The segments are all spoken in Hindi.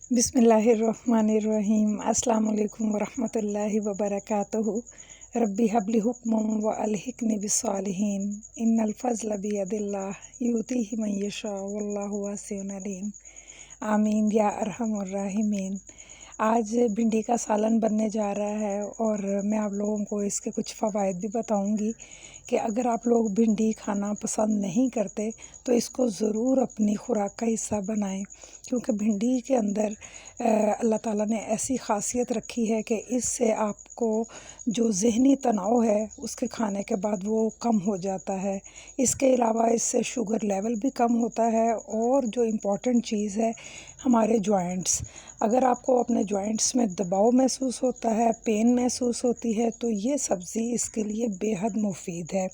बिस्मिल्लाहिर्रहमानिर्रहीम। अस्सलाम वालेकुम वरहमतुल्लाहि वबरकातुहू। रब्बी हब्ली हुक्मम व अलहिकनी बिस्सालिहीन। इन्नल फ़ज़्ल बियदिल्लाह युतीहि मन यशा वल्लाहु वासिउन अलीम। आमीन या अरहमर राहिमीन। आज भिंडी का सालन बनने जा रहा है और मैं आप लोगों को इसके कुछ फ़वाइद भी बताऊंगी कि अगर आप लोग भिंडी खाना पसंद नहीं करते तो इसको ज़रूर अपनी खुराक का हिस्सा बनाएं, क्योंकि भिंडी के अंदर अल्लाह ताला ने ऐसी ख़ासियत रखी है कि इससे आपको जो ज़हनी तनाव है उसके खाने के बाद वो कम हो जाता है। इसके अलावा इससे शुगर लेवल भी कम होता है और जो इम्पॉर्टेंट चीज़ है हमारे जॉइंट्स, अगर आपको अपने जॉइंट्स में दबाव महसूस होता है, पेन महसूस होती है, तो ये सब्ज़ी इसके लिए बेहद मुफीद है।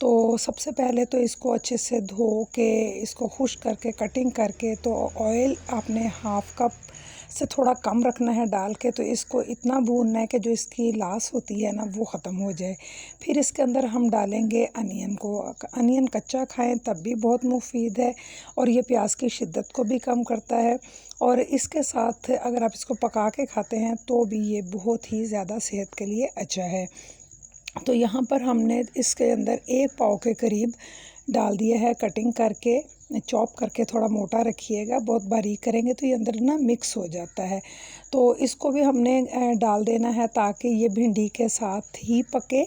तो सबसे पहले तो इसको अच्छे से धो के इसको खुश्क करके कटिंग करके तो ऑयल आपने हाफ़ कप से थोड़ा कम रखना है डाल के, तो इसको इतना भूनना है कि जो इसकी लाश होती है ना वो ख़त्म हो जाए। फिर इसके अंदर हम डालेंगे अनियन को। अनियन कच्चा खाएं तब भी बहुत मुफीद है और ये प्याज की शिद्दत को भी कम करता है, और इसके साथ अगर आप इसको पका के खाते हैं तो भी ये बहुत ही ज़्यादा सेहत के लिए अच्छा है। तो यहाँ पर हमने इसके अंदर 1 पाव के करीब डाल दिया है कटिंग करके। चॉप करके थोड़ा मोटा रखिएगा, बहुत बारीक करेंगे तो ये अंदर ना मिक्स हो जाता है। तो इसको भी हमने डाल देना है ताकि ये भिंडी के साथ ही पके,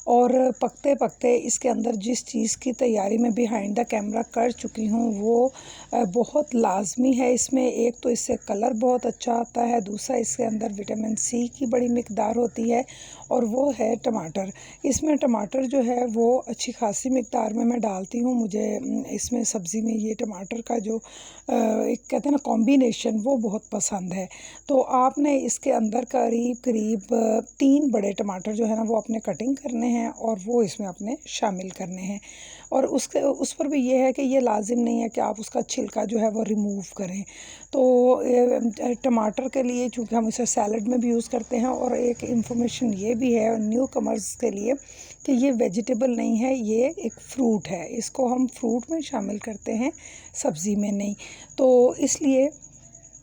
और पकते पकते इसके अंदर जिस चीज़ की तैयारी मैं बिहाइंड द कैमरा कर चुकी हूँ वो बहुत लाजमी है इसमें। एक तो इससे कलर बहुत अच्छा आता है, दूसरा इसके अंदर विटामिन सी की बड़ी मिकदार होती है, और वो है टमाटर। इसमें टमाटर जो है वो अच्छी खासी मिकदार में मैं डालती हूँ। मुझे इसमें सब्ज़ी में ये टमाटर का जो एक कहते हैं ना कॉम्बिनेशन, वो बहुत पसंद है। तो आपने इसके अंदर करीब करीब 3 बड़े टमाटर जो है ना वो अपने कटिंग करने हैं और वो इसमें अपने शामिल करने हैं। और उस पर भी ये है कि ये लाजिम नहीं है कि आप उसका छिलका जो है वो रिमूव करें। तो टमाटर के लिए चूँकि हम इसे सैलड में भी यूज़ करते हैं, और एक इन्फॉर्मेशन ये भी है न्यू कमर्स के लिए कि ये वेजिटेबल नहीं है, ये एक फ्रूट है। इसको हम फ्रूट में शामिल करते हैं, सब्ज़ी में नहीं। तो इसलिए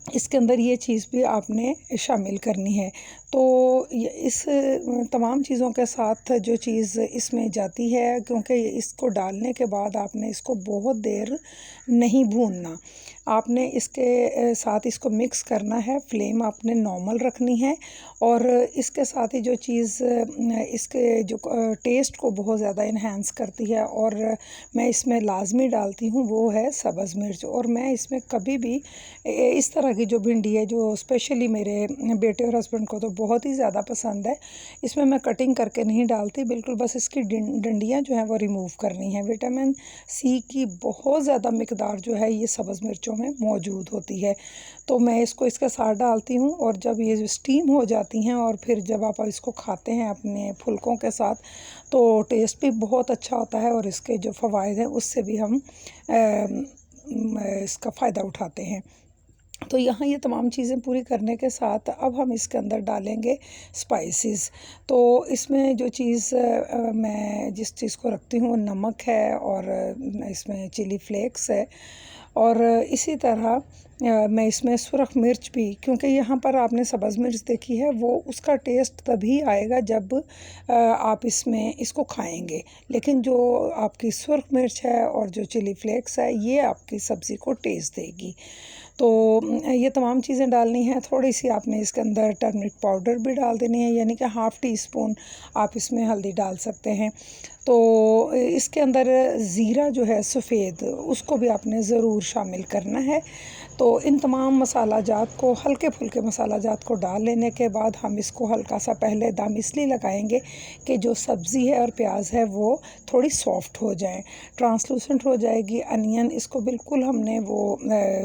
इसके अंदर ये चीज़ भी आपने शामिल करनी है। तो इस तमाम चीज़ों के साथ जो चीज़ इसमें जाती है, क्योंकि इसको डालने के बाद आपने इसको बहुत देर नहीं भूनना, आपने इसके साथ इसको मिक्स करना है। फ्लेम आपने नॉर्मल रखनी है, और इसके साथ ही जो चीज़ इसके जो टेस्ट को बहुत ज़्यादा इन्हांस करती है और मैं इसमें लाजमी डालती हूँ वो है सब्ज़ मिर्च। और मैं इसमें कभी भी इस तरह की जो भिंडी है, जो स्पेशली मेरे बेटे और हस्बैंड को तो बहुत ही ज़्यादा पसंद है, इसमें मैं कटिंग करके नहीं डालती, बिल्कुल बस इसकी डंडियाँ जो हैं वो रिमूव करनी है। विटामिन सी की बहुत ज़्यादा मिकदार जो है ये सब्ज़ मिर्चों में मौजूद होती है। तो मैं इसको इसके साथ डालती हूँ, और जब ये स्टीम हो जाती हैं और फिर जब आप इसको खाते हैं अपने फुल्कों के साथ, तो टेस्ट भी बहुत अच्छा होता है, और इसके जो फ़वाइद हैं उससे भी हम इसका फ़ायदा उठाते हैं। तो यहाँ ये तमाम चीज़ें पूरी करने के साथ अब हम इसके अंदर डालेंगे स्पाइसेस। तो इसमें जो चीज़ मैं जिस चीज़ को रखती हूँ वो नमक है, और इसमें चिली फ्लेक्स है, और इसी तरह मैं इसमें सुरख मिर्च भी, क्योंकि यहाँ पर आपने सब्ज़ मिर्च देखी है, वो उसका टेस्ट तभी आएगा जब आप इसमें इसको खाएंगे, लेकिन जो आपकी सुरख मिर्च है और जो चिली फ्लेक्स है ये आपकी सब्ज़ी को टेस्ट देगी। तो ये तमाम चीज़ें डालनी हैं। थोड़ी सी आपने इसके अंदर टर्मरिक पाउडर भी डाल देनी है, यानी कि ½ टीस्पून आप इसमें हल्दी डाल सकते हैं। तो इसके अंदर ज़ीरा जो है सफ़ेद, उसको भी आपने ज़रूर शामिल करना है। तो इन तमाम मसाला जात को, हल्के फुल्के मसाला जात को डाल लेने के बाद हम इसको हल्का सा पहले दम इसलिए लगाएंगे कि जो सब्ज़ी है और प्याज है वो थोड़ी सॉफ्ट हो जाए, ट्रांसलूसेंट हो जाएगी अनियन। इसको बिल्कुल हमने वो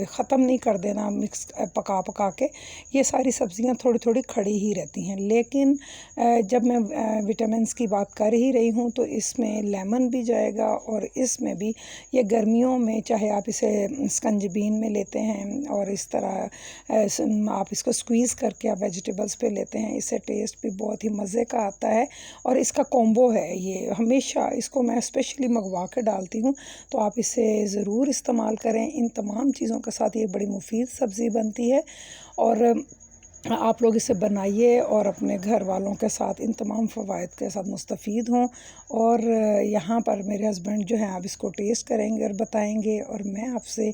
ख़त्म नहीं कर देना मिक्स पका पका के। ये सारी सब्ज़ियां थोड़ी थोड़ी खड़ी ही रहती हैं, लेकिन जब मैं विटामिन्स की बात कर ही रही हूँ तो इसमें लेमन भी जाएगा, और इसमें भी ये गर्मियों में चाहे आप इसे स्कंजबीन में लेते हैं हैं और इस तरह आप इसको स्क्वीज़ करके आप वेजिटेबल्स पे लेते हैं, इससे टेस्ट भी बहुत ही मज़े का आता है। और इसका कॉम्बो है ये, हमेशा इसको मैं स्पेशली मंगवा के डालती हूँ, तो आप इसे ज़रूर इस्तेमाल करें। इन तमाम चीज़ों के साथ ये बड़ी मुफीद सब्ज़ी बनती है और आप लोग इसे बनाइए और अपने घर वालों के साथ इन तमाम फ़वाइद के साथ मुस्तफ़ीद हों। और यहाँ पर मेरे हस्बैंड जो हैं आप इसको टेस्ट करेंगे और बताएंगे, और मैं आपसे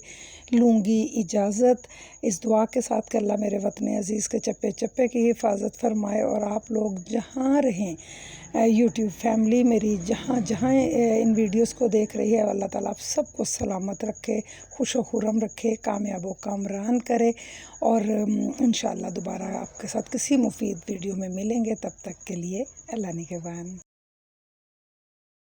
लूँगी इजाज़त इस दुआ के साथ कि अल्लाह मेरे वतन अज़ीज़ के चप्पे चप्पे की हिफाजत फरमाए और आप लोग जहाँ रहें, यूट्यूब फैमिली मेरी जहाँ जहाँ इन वीडियोस को देख रही है, अल्लाह ताला आप सबको सलामत रखे, खुश व खुर्रम रखे, कामयाब व कामरान करे। और इंशाअल्लाह दोबारा आपके साथ किसी मुफीद वीडियो में मिलेंगे, तब तक के लिए अल्लाह निगहबान।